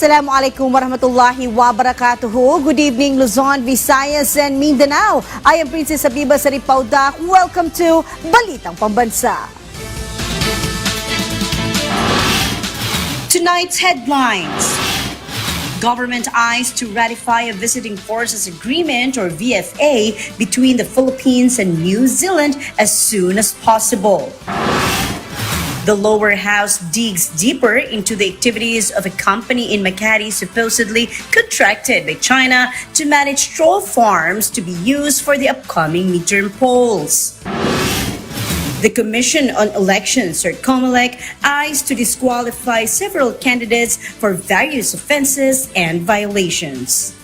Assalamualaikum warahmatullahi wabarakatuh. Good evening Luzon, Visayas, and Mindanao. I am Princess Habiba Saripaudak. Welcome to Balitang Pambansa. Tonight's headlines. Government eyes to ratify a Visiting Forces Agreement or VFA between the Philippines and New Zealand as soon as possible. The lower house digs deeper into the activities of a company in Makati supposedly contracted by China to manage troll farms to be used for the upcoming midterm polls. The Commission on Elections, or COMELEC, eyes to disqualify several candidates for various offenses and violations.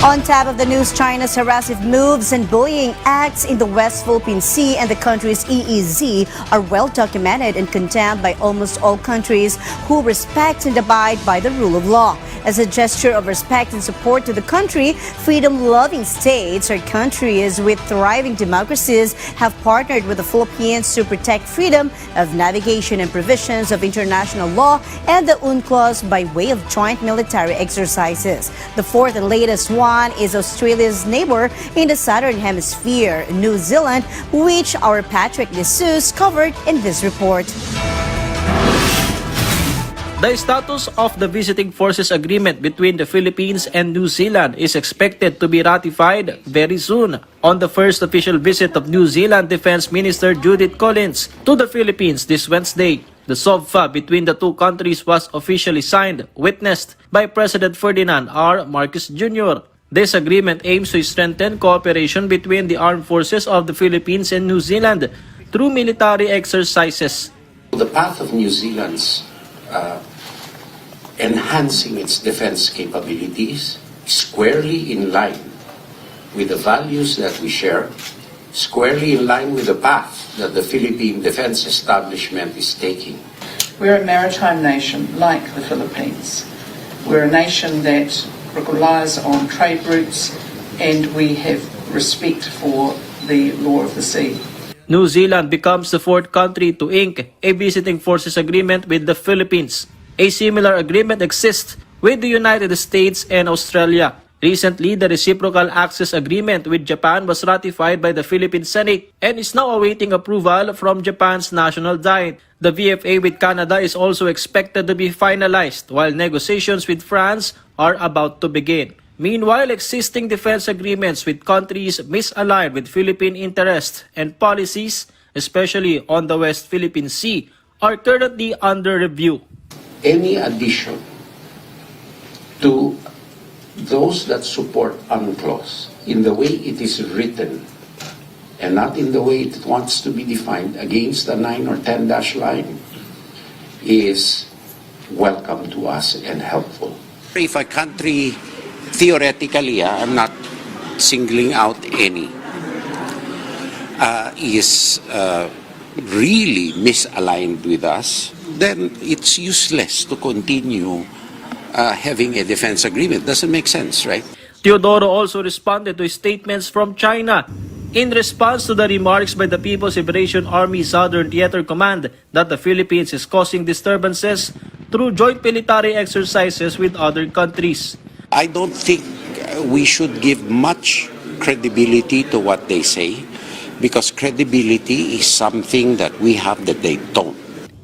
On top of the news, China's harassive moves and bullying acts in the West Philippine Sea and the country's EEZ are well documented and condemned by almost all countries who respect and abide by the rule of law. As a gesture of respect and support to the country, freedom-loving states or countries with thriving democracies have partnered with the Philippines to protect freedom of navigation and provisions of international law and the UNCLOS by way of joint military exercises. The fourth and latest one is Australia's neighbor in the Southern Hemisphere, New Zealand, which our Patrick De Souza covered in this report. The status of the Visiting Forces Agreement between the Philippines and New Zealand is expected to be ratified very soon. On the first official visit of New Zealand Defense Minister Judith Collins to the Philippines this Wednesday, the SOFA between the two countries was officially signed, witnessed by President Ferdinand R. Marcos Jr. This agreement aims to strengthen cooperation between the armed forces of the Philippines and New Zealand through military exercises. The path of New Zealand's enhancing its defense capabilities squarely in line with the values that we share, squarely in line with the path that the Philippine Defense Establishment is taking. We're a maritime nation like the Philippines. We're a nation that relies on trade routes and we have respect for the law of the sea. New Zealand becomes the fourth country to ink a Visiting Forces Agreement with the Philippines. A similar agreement exists with the United States and Australia. Recently, the Reciprocal Access Agreement with Japan was ratified by the Philippine Senate and is now awaiting approval from Japan's National Diet. The VFA with Canada is also expected to be finalized, while negotiations with France are about to begin. Meanwhile, existing defense agreements with countries misaligned with Philippine interests and policies, especially on the West Philippine Sea, are currently under review. Any addition to those that support UNCLOS in the way it is written and not in the way it wants to be defined against the 9 or 10 dash line is welcome to us and helpful. If a country, theoretically, I'm not singling out any, is really misaligned with us, then it's useless to continue having a defense agreement. Doesn't make sense, right? Teodoro also responded to statements from China in response to the remarks by the People's Liberation Army Southern Theater Command that the Philippines is causing disturbances through joint military exercises with other countries. I don't think we should give much credibility to what they say, because credibility is something that we have that they don't.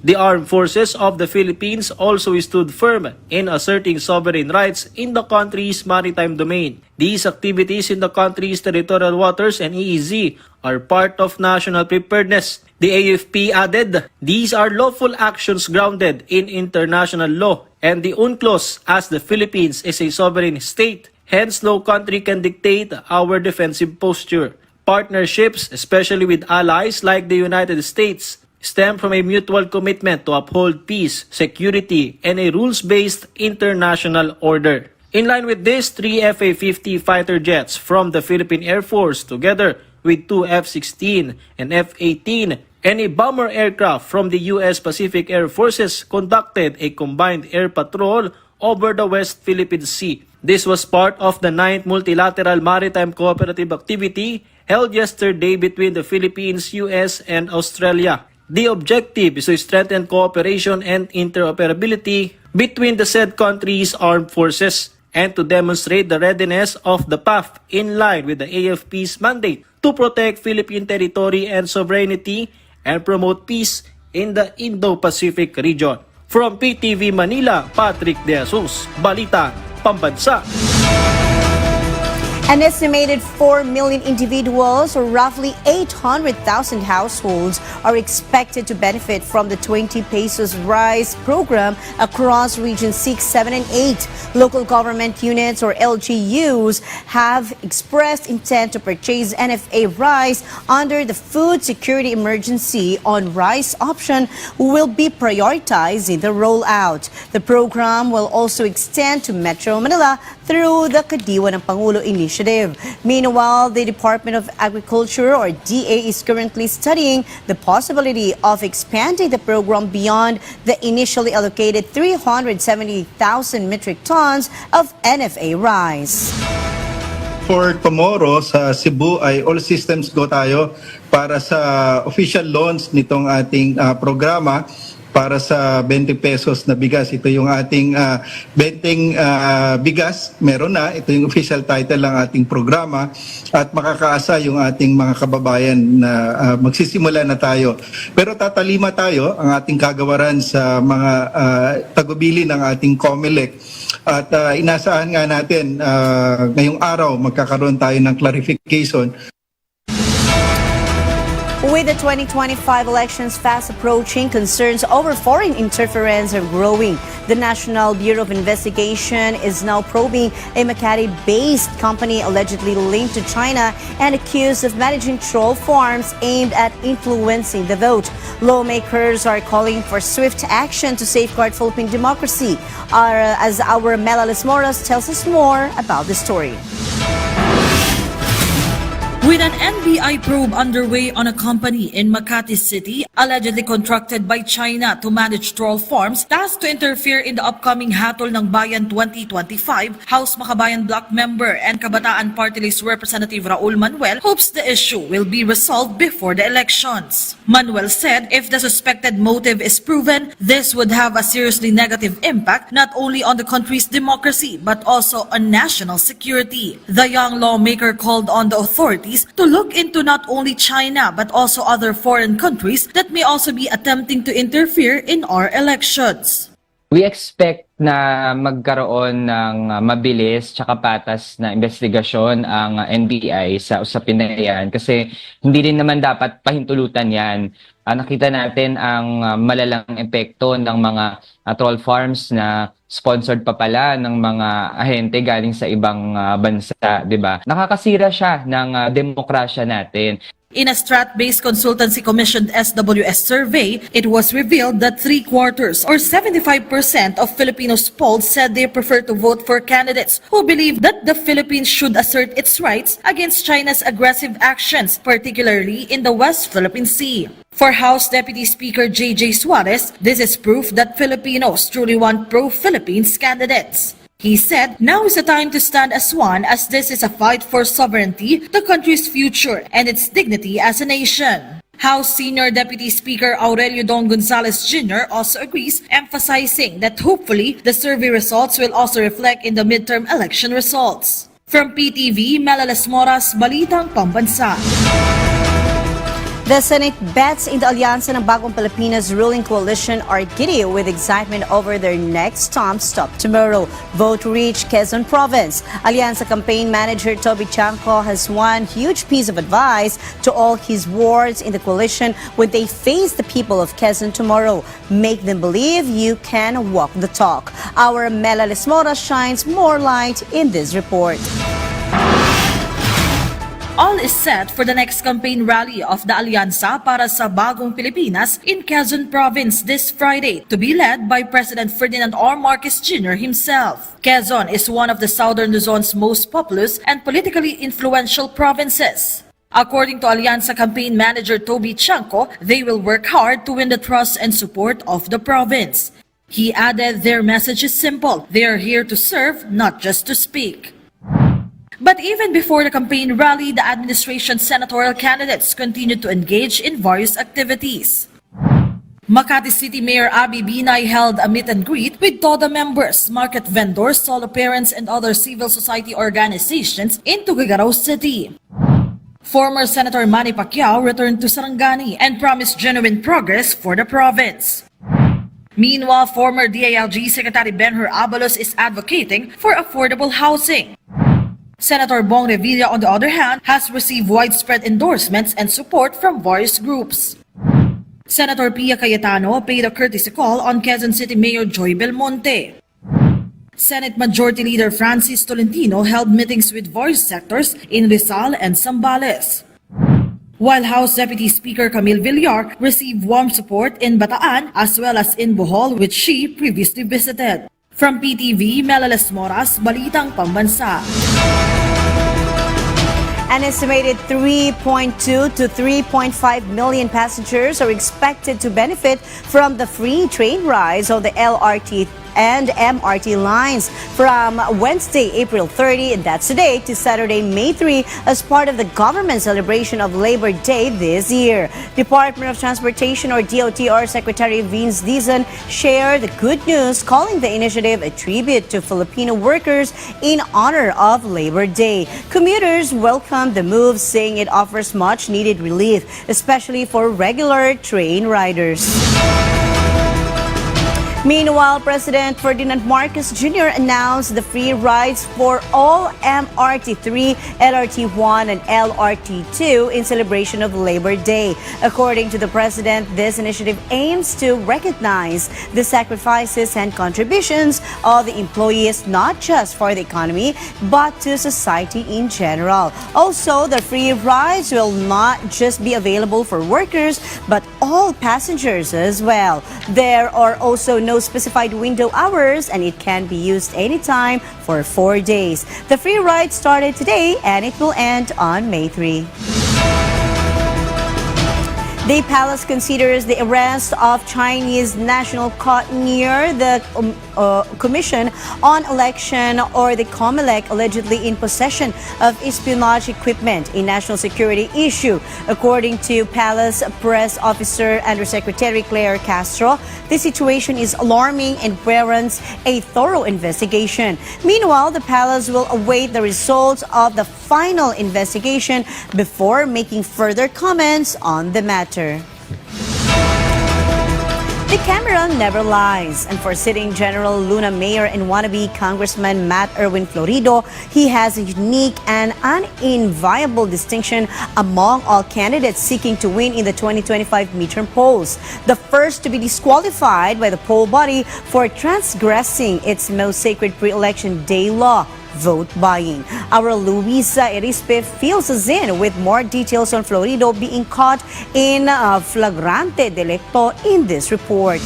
The armed forces of the Philippines also stood firm in asserting sovereign rights in the country's maritime domain. These activities in the country's territorial waters and EEZ are part of national preparedness. The AFP added, these are lawful actions grounded in international law and the UNCLOS, as the Philippines is a sovereign state. Hence, no country can dictate our defensive posture. Partnerships, especially with allies like the United States, stem from a mutual commitment to uphold peace, security, and a rules-based international order. In line with this, 3 F-A-50 fighter jets from the Philippine Air Force, together with 2 F-16 and F-18, and a bomber aircraft from the U.S. Pacific Air Forces, conducted a combined air patrol over the West Philippine Sea. This was part of the 9th Multilateral Maritime Cooperative Activity held yesterday between the Philippines, U.S., and Australia. The objective is to strengthen cooperation and interoperability between the said countries' armed forces and to demonstrate the readiness of the PAF in line with the AFP's mandate to protect Philippine territory and sovereignty and promote peace in the Indo-Pacific region. From PTV Manila, Patrick De Jesus, Balitang Pambansa. An estimated 4 million individuals, or roughly 800,000 households, are expected to benefit from the 20 pesos rice program across Region 6, 7, and 8. Local government units, or LGUs, have expressed intent to purchase NFA rice under the Food Security Emergency on Rice option will be prioritized in the rollout. The program will also extend to Metro Manila through the Kadiwa ng Pangulo initiative. Meanwhile, the Department of Agriculture, or DA, is currently studying the possibility of expanding the program beyond the initially allocated 370,000 metric tons of NFA rice. For tomorrow sa Cebu ay all systems go tayo para sa official launch nitong ating programa para sa 20 pesos na bigas. Ito yung ating 20 bigas, meron na. Ito yung official title ng ating programa at makakaasa yung ating mga kababayan na magsisimula na tayo. Pero tatalima tayo ang ating kagawaran sa mga tagubili ng ating COMELEC at inaasahan nga natin ngayong araw magkakaroon tayo ng clarification. With the 2025 elections fast approaching, concerns over foreign interference are growing. The National Bureau of Investigation is now probing a Makati-based company allegedly linked to China and accused of managing troll farms aimed at influencing the vote. Lawmakers are calling for swift action to safeguard Philippine democracy. As our Mela Lesmoras tells us more about the story. With an NBI probe underway on a company in Makati City, allegedly contracted by China to manage troll farms, tasked to interfere in the upcoming Hatol ng Bayan 2025, House Makabayan Bloc member and Kabataan Party List Representative Raul Manuel hopes the issue will be resolved before the elections. Manuel said if the suspected motive is proven, this would have a seriously negative impact not only on the country's democracy but also on national security. The young lawmaker called on the authorities to look into not only China but also other foreign countries that may also be attempting to interfere in our elections. We expect na magkaroon ng mabilis tsaka patas na investigasyon ang NBI sa usapin na yan kasi hindi din naman dapat pahintulutan yan. Nakita natin ang malalang epekto ng mga troll farms na sponsored pa pala ng mga ahente galing sa ibang bansa, 'di ba? Nakakasira siya ng demokrasya natin. In a strat-based consultancy commissioned SWS survey, it was revealed that 3/4 or 75% of Filipinos polled said they prefer to vote for candidates who believe that the Philippines should assert its rights against China's aggressive actions, particularly in the West Philippine Sea. For House Deputy Speaker J.J. Suarez, this is proof that Filipinos truly want pro-Philippines candidates. He said, now is the time to stand as one as this is a fight for sovereignty, the country's future, and its dignity as a nation. House Senior Deputy Speaker Aurelio Don Gonzales Jr. also agrees, emphasizing that hopefully the survey results will also reflect in the midterm election results. From PTV, Mela Lesmoras, Balitang Pambansa. The Senate bets in the alyansa ng Bagong Pilipinas ruling coalition are giddy with excitement over their next stop tomorrow. Vote reach Quezon Province. Alyansa campaign manager Toby Chanco has one huge piece of advice to all his wards in the coalition when they face the people of Quezon tomorrow. Make them believe you can walk the talk. Our Mela Lesmora shines more light in this report. All is set for the next campaign rally of the Alyansa para sa Bagong Pilipinas in Quezon Province this Friday, to be led by President Ferdinand R. Marcos Jr. himself. Quezon is one of the Southern Luzon's most populous and politically influential provinces. According to Alyansa campaign manager Toby Chanco, they will work hard to win the trust and support of the province. He added their message is simple. They are here to serve, not just to speak. But even before the campaign rally, the administration's senatorial candidates continued to engage in various activities. Makati City Mayor Abby Binay held a meet and greet with TODA members, market vendors, solo parents, and other civil society organizations in Tuguegarao City. Former Senator Manny Pacquiao returned to Sarangani and promised genuine progress for the province. Meanwhile, former DILG Secretary Benhur Abalos is advocating for affordable housing. Senator Bong Revilla, on the other hand, has received widespread endorsements and support from various groups. Senator Pia Cayetano paid a courtesy call on Quezon City Mayor Joy Belmonte. Senate Majority Leader Francis Tolentino held meetings with various sectors in Rizal and Zambales. While House Deputy Speaker Camille Villar received warm support in Bataan as well as in Bohol, which she previously visited. From PTV, Melales Moras, Balitang Pambansa. An estimated 3.2 to 3.5 million passengers are expected to benefit from the free train rides on the LRT and MRT lines from Wednesday, April 30, and that's today, to Saturday, May 3, as part of the government celebration of Labor Day this year. Department of Transportation or DOTR Secretary Vince Dizon shared the good news, calling the initiative a tribute to Filipino workers in honor of Labor Day. Commuters welcomed the move, saying it offers much needed relief, especially for regular train riders. Meanwhile, President Ferdinand Marcos Jr. announced the free rides for all MRT3, LRT1, and LRT2 in celebration of Labor Day. According to the President, this initiative aims to recognize the sacrifices and contributions of the employees, not just for the economy, but to society in general. Also, the free rides will not just be available for workers, but all passengers as well. There are also no specified window hours, and it can be used anytime for 4 days. The free ride started today and it will end on May 3. The palace considers the arrest of Chinese national caught near the Commission on Election, or the COMELEC, allegedly in possession of espionage equipment, a national security issue. According to Palace Press Officer Undersecretary Claire Castro, the situation is alarming and warrants a thorough investigation. Meanwhile, the palace will await the results of the final investigation before making further comments on the matter. The camera never lies, and for sitting General Luna Mayor and wannabe Congressman Matt Erwin Florido, he has a unique and uninviolable distinction among all candidates seeking to win in the 2025 midterm polls. The first to be disqualified by the poll body for transgressing its most sacred pre-election day law, vote buying. Our Luisa Erispe fills us in with more details on Florido being caught in flagrante delicto in this report.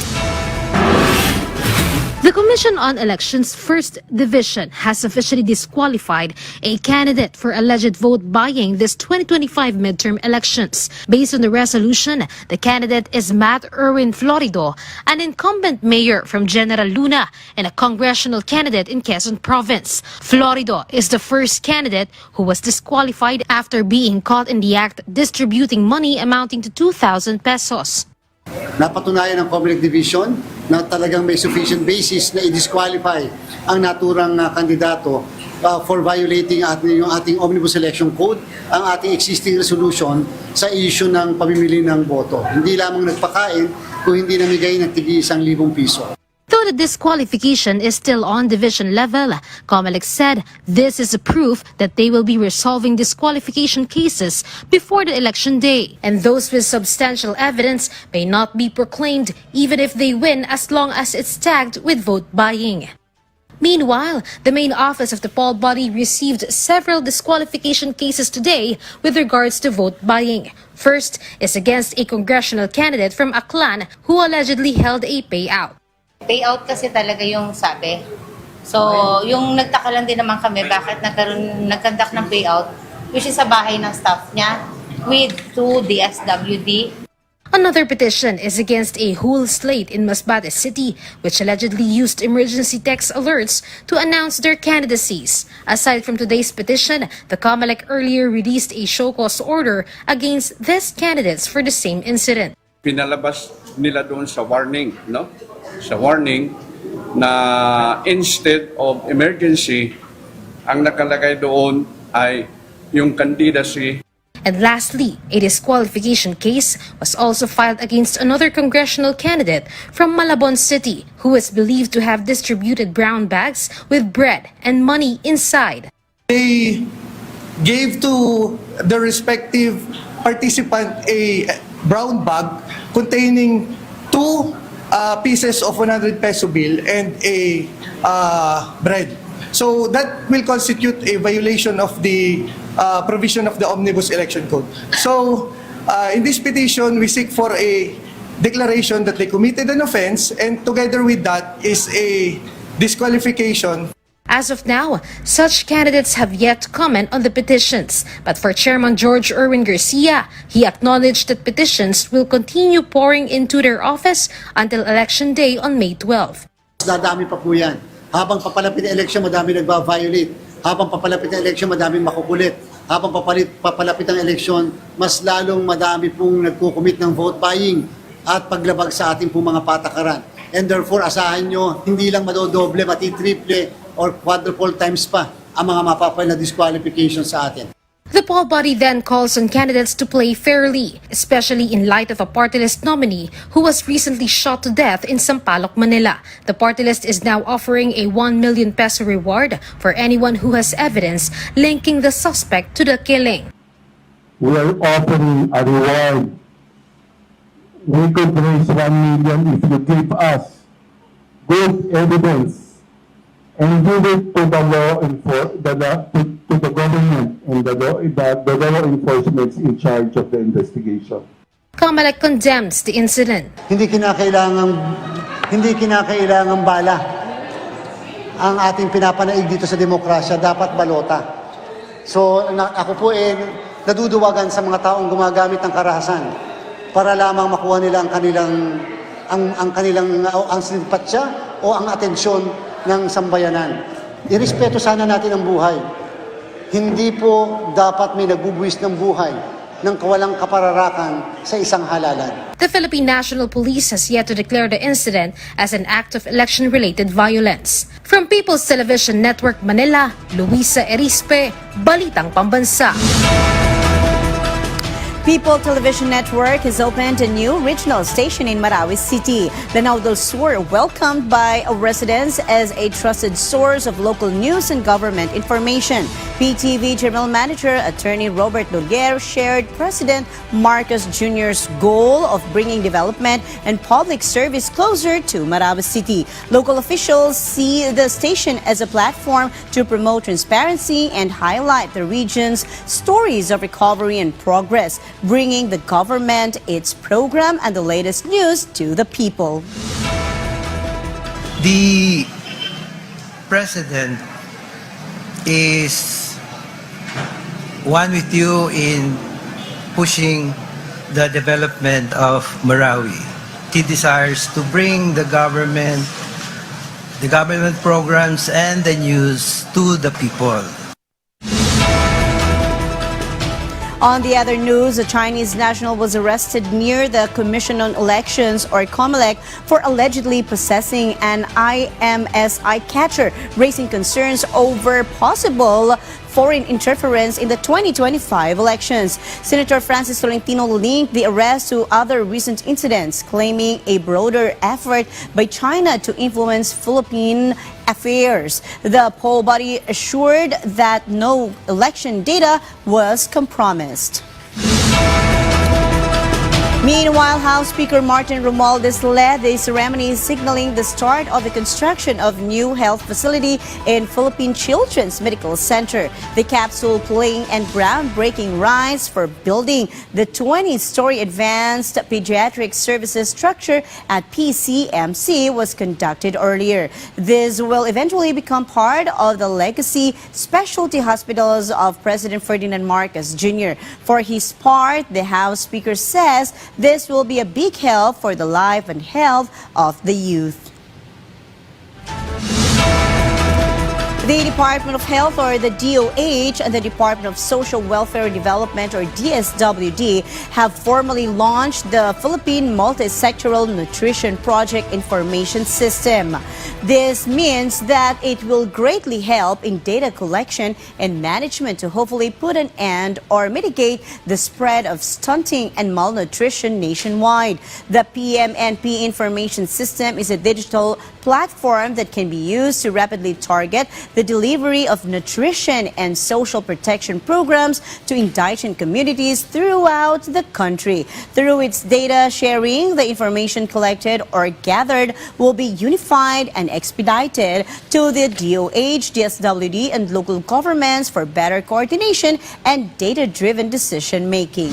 The Commission on Elections First Division has officially disqualified a candidate for alleged vote buying this 2025 midterm elections. Based on the resolution, the candidate is Matt Erwin Florido, an incumbent mayor from General Luna and a congressional candidate in Quezon Province. Florido is the first candidate who was disqualified after being caught in the act distributing money amounting to 2,000 pesos. Napatunayan ng COMELEC Division na talagang may sufficient basis na i-disqualify ang naturang kandidato for violating yung ating Omnibus Election Code, ang ating existing resolution sa issue ng pamimili ng boto. Hindi lamang nagpakain kung hindi namigay ng tig 1,000 piso. Though the disqualification is still on division level, COMELEC said this is a proof that they will be resolving disqualification cases before the election day, and those with substantial evidence may not be proclaimed even if they win, as long as it's tagged with vote buying. Meanwhile, the main office of the poll body received several disqualification cases today with regards to vote buying. First is against a congressional candidate from Aklan who allegedly held a payout. Payout kasi talaga yung sabi. So, yung nagtaka lang din naman kami bakit nagkandak ng payout, which is sa bahay ng staff niya with 2 DSWD. Another petition is against a whole slate in Masbate City, which allegedly used emergency text alerts to announce their candidacies. Aside from today's petition, the COMELEC earlier released a show cause order against these candidates for the same incident. Pinalabas nila doon sa warning, no? Sa warning na instead of emergency, ang nakalagay doon ay yung candidacy. And lastly, a disqualification case was also filed against another congressional candidate from Malabon City who is believed to have distributed brown bags with bread and money inside. They gave to the respective participant a brown bag containing 2 pieces of 100 peso bill and a bread. So that will constitute a violation of the provision of the Omnibus Election Code. So in this petition, we seek for a declaration that they committed an offense, and together with that is a disqualification. As of now, such candidates have yet to comment on the petitions. But for Chairman George Erwin Garcia, he acknowledged that petitions will continue pouring into their office until Election Day on May 12. Dadami pa po yan. Habang papalapit ang eleksyon, madami nagba-violate. Habang papalapit ang eleksyon, madami makukulit. Habang papalapit ang eleksyon, mas lalong madami pong nagkukumit ng vote buying at paglabag sa ating pong mga patakaran. And therefore, asahan nyo, hindi lang madodoble, mati-triple or quadruple times pa ang mga mapapal na disqualification sa atin. The poll body then calls on candidates to play fairly, especially in light of a party list nominee who was recently shot to death in Sampaloc, Manila. The party list is now offering a 1 million peso reward for anyone who has evidence linking the suspect to the killing. We are offering a reward. We could raise 1 million if you give us good evidence and give it to the law to the government and the law enforcement in charge of the investigation. Kamalek condemns the incident. Hindi kinakailangang bala ang ating pinapanaig dito sa demokrasya, dapat balota. So ako po naduduwagan sa mga taong gumagamit ng karahasan para lamang makuha nila ang simpatya o ang atensyon ng sambayanan. Irespeto sana natin ang buhay. Hindi po dapat may nagbubuwis ng buhay ng kawalang kapararakan sa isang halalan. The Philippine National Police has yet to declare the incident as an act of election-related violence. From People's Television Network Manila, Luisa Erispe, Balitang Pambansa. People Television Network has opened a new regional station in Marawi City. Lanao del Sur welcomed by residents as a trusted source of local news and government information. PTV General Manager Attorney Robert Noguer shared President Marcos Jr.'s goal of bringing development and public service closer to Marawi City. Local officials see the station as a platform to promote transparency and highlight the region's stories of recovery and progress, bringing the government its program and the latest news to the people. The President is one with you in pushing the development of Marawi. He desires to bring the government programs and the news to the people. On the other news, a Chinese national was arrested near the Commission on Elections, or COMELEC, for allegedly possessing an IMSI catcher, raising concerns over possible foreign interference in the 2025 elections. Senator Francis Tolentino linked the arrest to other recent incidents, claiming a broader effort by China to influence Philippine affairs. The poll body assured that no election data was compromised. Meanwhile, House Speaker Martin Romualdez led the ceremony signaling the start of the construction of new health facility in Philippine Children's Medical Center. The capsule playing and groundbreaking rights for building the 20-story advanced pediatric services structure at PCMC was conducted earlier. This will eventually become part of the legacy specialty hospitals of President Ferdinand Marcos Jr. For his part, the House Speaker says this will be a big help for the life and health of the youth. The Department of Health, or the DOH, and the Department of Social Welfare and Development, or DSWD, have formally launched the Philippine Multisectoral Nutrition Project Information System. This means that it will greatly help in data collection and management to hopefully put an end or mitigate the spread of stunting and malnutrition nationwide. The PMNP Information System is a digital platform that can be used to rapidly target the delivery of nutrition and social protection programs to indigent communities throughout the country. Through its data sharing, the information collected or gathered will be unified and expedited to the DOH, DSWD, and local governments for better coordination and data-driven decision-making.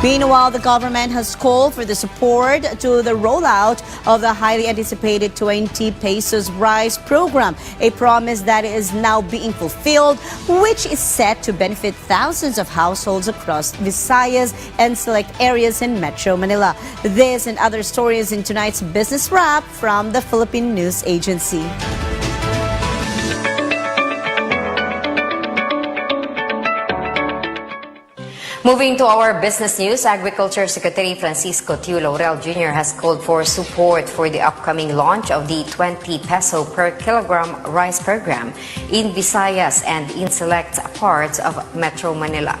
Meanwhile, the government has called for the support to the rollout of the highly anticipated 20 pesos rice program, a promise that is now being fulfilled, which is set to benefit thousands of households across Visayas and select areas in Metro Manila. This and other stories in tonight's Business Wrap from the Philippine News Agency. Moving to our business news, Agriculture Secretary Francisco Tiu Laurel Jr. has called for support for the upcoming launch of the 20 peso per kilogram rice program in Visayas and in select parts of Metro Manila.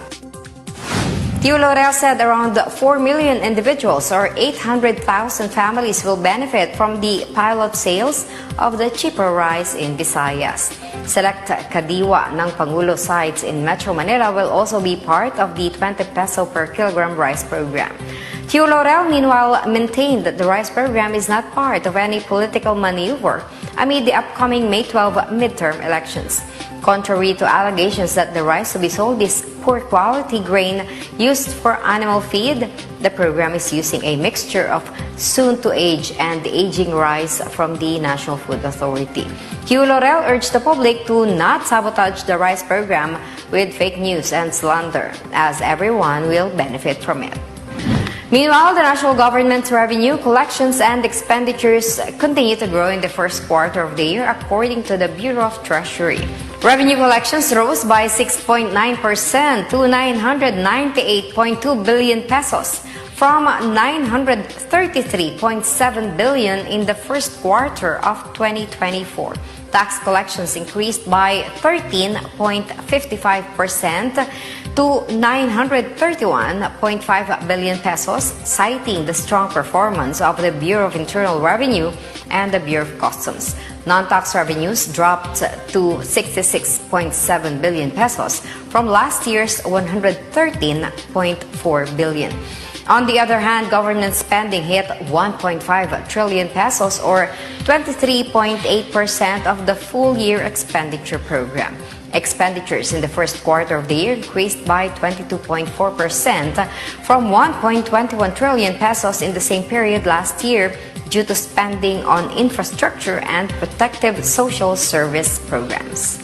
Tiu Laurel said around 4 million individuals or 800,000 families will benefit from the pilot sales of the cheaper rice in Visayas. Select kadiwa ng Pangulo sites in Metro Manila will also be part of the 20 peso per kilogram rice program. Tiu Laurel, meanwhile, maintained that the rice program is not part of any political maneuver amid the upcoming May 12 midterm elections. Contrary to allegations that the rice to be sold is poor quality grain used for animal feed, the program is using a mixture of soon-to-age and aging rice from the National Food Authority. Tiu Laurel urged the public to not sabotage the rice program with fake news and slander, as everyone will benefit from it. Meanwhile, the national government's revenue, collections, and expenditures continue to grow in the first quarter of the year, according to the Bureau of Treasury. Revenue collections rose by 6.9% to 998.2 billion pesos from 933.7 billion in the first quarter of 2024. Tax collections increased by 13.55% to 931.5 billion pesos, citing the strong performance of the Bureau of Internal Revenue and the Bureau of Customs. Non-tax revenues dropped to 66.7 billion pesos from last year's 113.4 billion. On the other hand, government spending hit 1.5 trillion pesos or 23.8% of the full-year expenditure program. Expenditures in the first quarter of the year increased by 22.4% from 1.21 trillion pesos in the same period last year due to spending on infrastructure and protective social service programs.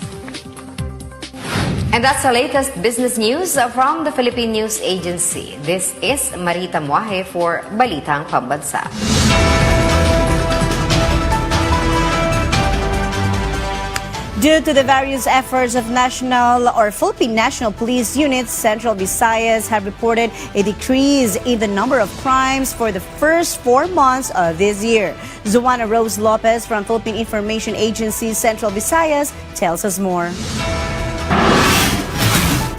And that's the latest business news from the Philippine News Agency. This is Marita Muahe for Balitang Pambansa. Due to the various efforts of national or Philippine National Police units, Central Visayas have reported a decrease in the number of crimes for the first 4 months of this year. Zuana Rose Lopez from Philippine Information Agency Central Visayas tells us more.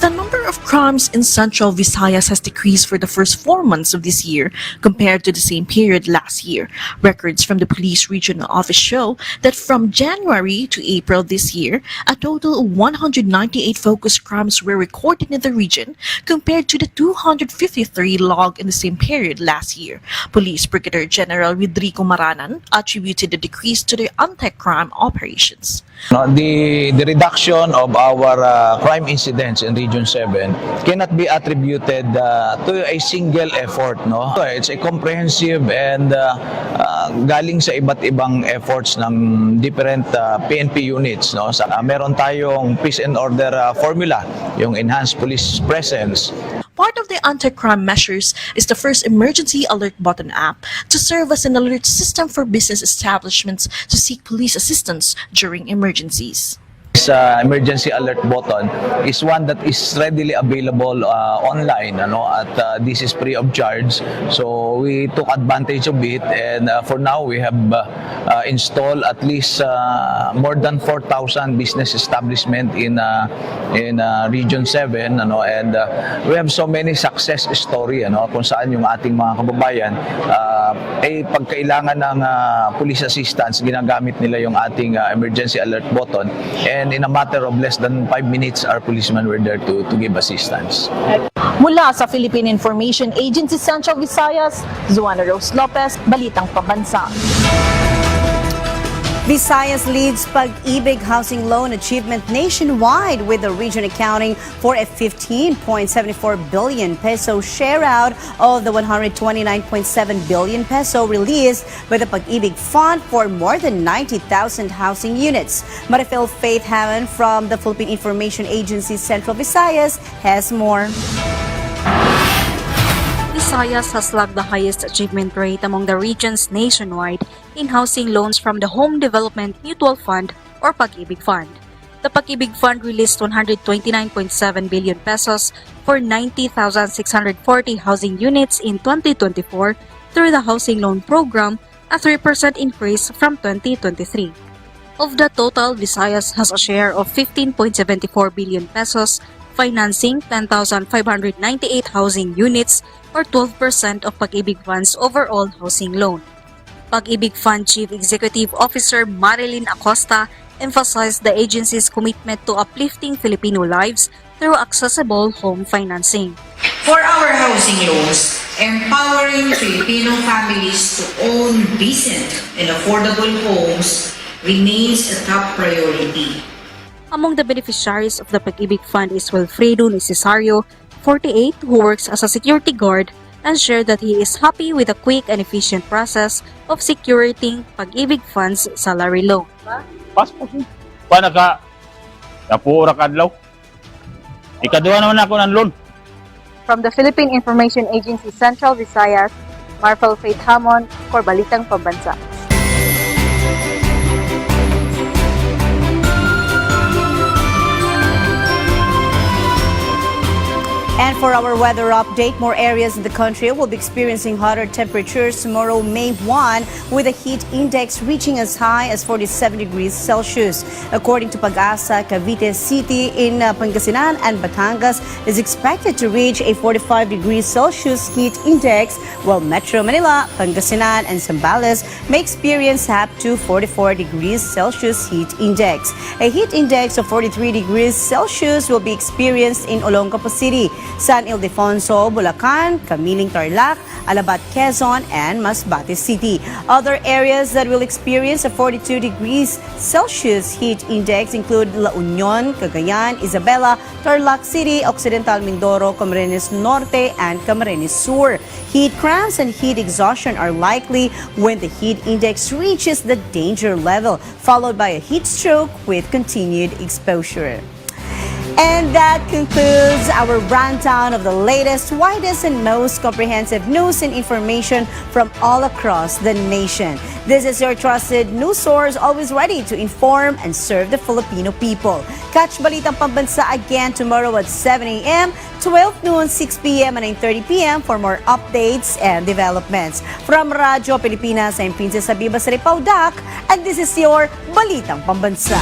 The number of crimes in Central Visayas has decreased for the first 4 months of this year compared to the same period last year. Records from the Police Regional Office show that from January to April this year, a total of 198 focused crimes were recorded in the region compared to the 253 logged in the same period last year. Police Brigadier General Rodrigo Maranan attributed the decrease to the anti-crime operations. The reduction of our crime incidents in Region 7 cannot be attributed to a single effort. No? It's a comprehensive and galing sa iba't ibang efforts ng different PNP units. No? Meron tayong peace and order formula, yung enhanced police presence. Part of the anti-crime measures is the first emergency alert button app to serve as an alert system for business establishments to seek police assistance during emergencies. This emergency alert button is one that is readily available online, at this is free of charge. So we took advantage of it, and for now we have installed at least more than 4,000 business establishment in Region 7, and we have so many success story, kung saan yung ating mga kababayan pagkailangan ng police assistance, ginagamit nila yung ating emergency alert button, and in a matter of less than 5 minutes, our policemen were there to give assistance. Mula sa Philippine Information Agency Central Visayas, Zuana Rose Lopez, Balitang Pambansa. Visayas leads Pag-ibig housing loan achievement nationwide, with the region accounting for a 15.74 billion peso share out of the 129.7 billion peso released by the Pag-ibig Fund for more than 90,000 housing units. Marifel Faith Hammond from the Philippine Information Agency Central Visayas has more. Visayas has logged the highest achievement rate among the regions nationwide in housing loans from the Home Development Mutual Fund or Pag-ibig Fund. The Pag-ibig Fund released 129.7 billion pesos for 90,640 housing units in 2024 through the Housing Loan Program, a 3% increase from 2023. Of the total, Visayas has a share of 15.74 billion pesos, financing 10,598 housing units or 12% of Pag-ibig Fund's overall housing loan. Pag-ibig Fund Chief Executive Officer Marilyn Acosta emphasized the agency's commitment to uplifting Filipino lives through accessible home financing. For our housing loans, empowering Filipino families to own decent and affordable homes remains a top priority. Among the beneficiaries of the Pag-ibig Fund is Wilfredo Necesario, 48, who works as a security guard, and shared that he is happy with the quick and efficient process of securing Pag-ibig Fund's salary loan. Passport. Paano ka? Kapura kadlaw. Ikaduha naman ako ng loan. From the Philippine Information Agency Central Visayas, Marfel Faith Hammond for Balitang Pambansa. And for our weather update, more areas in the country will be experiencing hotter temperatures tomorrow, May 1, with a heat index reaching as high as 47 degrees Celsius. According to Pag-asa, Cavite City in Pangasinan and Batangas is expected to reach a 45 degrees Celsius heat index, while Metro Manila, Pangasinan, and Zambales may experience up to 44 degrees Celsius heat index. A heat index of 43 degrees Celsius will be experienced in Olongapo City, San Ildefonso, Bulacan, Camiling, Tarlac, Alabat, Quezon, and Masbate City. Other areas that will experience a 42 degrees Celsius heat index include La Union, Cagayan, Isabela, Tarlac City, Occidental Mindoro, Camarines Norte, and Camarines Sur. Heat cramps and heat exhaustion are likely when the heat index reaches the danger level, followed by a heat stroke with continued exposure. And that concludes our rundown of the latest, widest, and most comprehensive news and information from all across the nation. This is your trusted news source, always ready to inform and serve the Filipino people. Catch Balitang Pambansa again tomorrow at 7 a.m., 12 noon, 6 p.m., and 9:30 p.m. for more updates and developments. From Radyo Pilipinas, I'm Princess Habiba Saripaudak, and this is your Balitang Pambansa.